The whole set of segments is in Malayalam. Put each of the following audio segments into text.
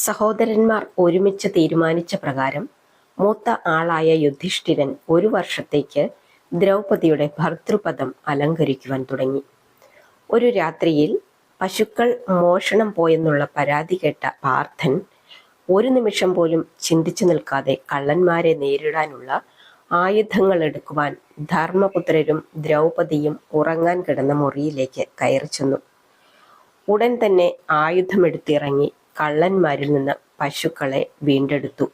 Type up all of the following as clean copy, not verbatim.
സഹോദരന്മാർ ഒരുമിച്ച് തീരുമാനിച്ച പ്രകാരം മൂത്ത ആളായ യുധിഷ്ഠിരൻ 1 വർഷത്തേക്ക് ദ്രൗപദിയുടെ ഭർതൃപദം അലങ്കരിക്കുവാൻ തുടങ്ങി. ഒരു രാത്രിയിൽ പശുക്കൾ മോഷണം പോയെന്നുള്ള പരാതി കേട്ട പാർത്ഥൻ ഒരു നിമിഷം പോലും ചിന്തിച്ചു നിൽക്കാതെ കള്ളന്മാരെ നേരിടാനുള്ള ആയുധങ്ങൾ എടുക്കുവാൻ ധർമ്മപുത്രരും ദ്രൗപദിയും ഉറങ്ങാൻ കിടന്ന മുറിയിലേക്ക് കയറി ചെന്നു. ഉടൻ തന്നെ ആയുധമെടുത്തിറങ്ങി കള്ളന്മാരിൽ നിന്ന് പശുക്കളെ വീണ്ടെടുത്തു.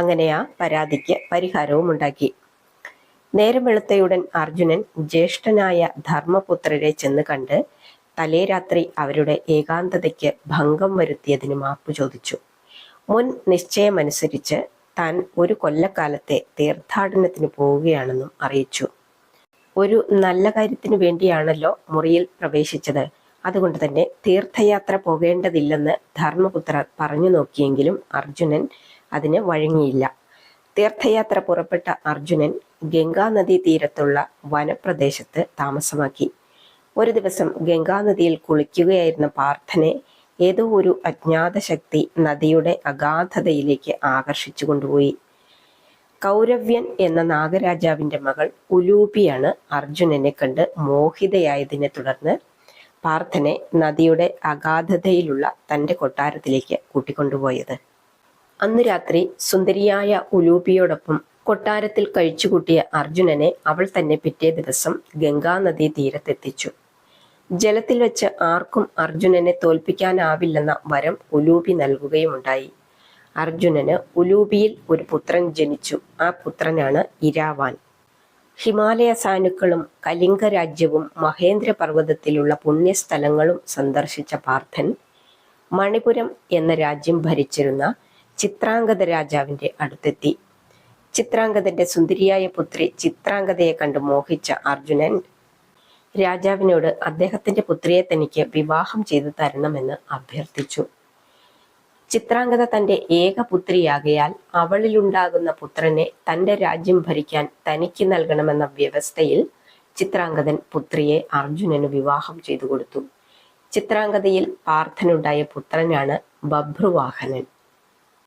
അങ്ങനെ ആ പരാതിക്ക് പരിഹാരവും ഉണ്ടാക്കി. നേരം വെളുത്തയുടൻ അർജുനൻ ജ്യേഷ്ഠനായ ധർമ്മപുത്രരെ ചെന്ന് കണ്ട് തലേ രാത്രി അവരുടെ ഏകാന്തതയ്ക്ക് ഭംഗം വരുത്തിയതിന് മാപ്പു ചോദിച്ചു. മുൻ നിശ്ചയമനുസരിച്ച് താൻ ഒരു കൊല്ലക്കാലത്തെ തീർത്ഥാടനത്തിന് പോവുകയാണെന്നും അറിയിച്ചു. ഒരു നല്ല കാര്യത്തിനു വേണ്ടിയാണല്ലോ മുറിയിൽ പ്രവേശിച്ചത്, അതുകൊണ്ട് തന്നെ തീർത്ഥയാത്ര പോകേണ്ടതില്ലെന്ന് ധർമ്മപുത്രർ പറഞ്ഞു നോക്കിയെങ്കിലും അർജുനൻ അതിന് വഴങ്ങിയില്ല. തീർത്ഥയാത്ര പുറപ്പെട്ട അർജുനൻ ഗംഗാനദീ തീരത്തുള്ള വനപ്രദേശത്ത് താമസമാക്കി. ഒരു ദിവസം ഗംഗാനദിയിൽ കുളിക്കുകയായിരുന്ന പാർത്ഥനെ ഏതോ ഒരു അജ്ഞാത ശക്തി നദിയുടെ അഗാധതയിലേക്ക് ആകർഷിച്ചു കൊണ്ടുപോയി. കൗരവ്യൻ എന്ന നാഗരാജാവിന്റെ മകൾ ഉലൂപിയാണ് അർജുനനെ കണ്ട് മോഹിതയായതിനെ തുടർന്ന് പാർത്ഥനെ നദിയുടെ അഗാധതയിലുള്ള തൻ്റെ കൊട്ടാരത്തിലേക്ക് കൂട്ടിക്കൊണ്ടുപോയത്. അന്ന് രാത്രി സുന്ദരിയായ ഉലൂപിയോടൊപ്പം കൊട്ടാരത്തിൽ കഴിച്ചുകൂട്ടിയ അർജുനനെ അവൾ തന്നെ പിറ്റേ ദിവസം ഗംഗാനദീ തീരത്തെത്തിച്ചു. ജലത്തിൽ വെച്ച് ആർക്കും അർജുനനെ തോൽപ്പിക്കാനാവില്ലെന്ന വരം ഉലൂപി നൽകുകയുമുണ്ടായി. അർജുനന് ഉലൂപിയിൽ ഒരു പുത്രൻ ജനിച്ചു. ആ പുത്രനാണ് ഇരാവാൻ. ഹിമാലയ സാനുക്കളും കലിംഗ രാജ്യവും മഹേന്ദ്ര പർവ്വതത്തിലുള്ള പുണ്യസ്ഥലങ്ങളും സന്ദർശിച്ച പാർത്ഥൻ മണിപുരം എന്ന രാജ്യം ഭരിച്ചിരുന്ന ചിത്രാംഗത രാജാവിന്റെ അടുത്തെത്തി. ചിത്രാംഗതന്റെ സുന്ദരിയായ പുത്രി ചിത്രാംഗതയെ കണ്ട് മോഹിച്ച അർജുനൻ രാജാവിനോട് അദ്ദേഹത്തിന്റെ പുത്രിയെ തനിക്ക് വിവാഹം ചെയ്തു തരണമെന്ന് അഭ്യർത്ഥിച്ചു. ചിത്രാംഗത തന്റെ ഏക പുത്രിയാകയാൽ അവളിലുണ്ടാകുന്ന പുത്രനെ തന്റെ രാജ്യം ഭരിക്കാൻ തനിക്ക് നൽകണമെന്ന വ്യവസ്ഥയിൽ ചിത്രാംഗതൻ പുത്രിയെ അർജുനന് വിവാഹം ചെയ്തു കൊടുത്തു. ചിത്രാംഗതയിൽ പാർത്ഥനുണ്ടായ പുത്രനാണ് ബഭ്രുവാഹനൻ.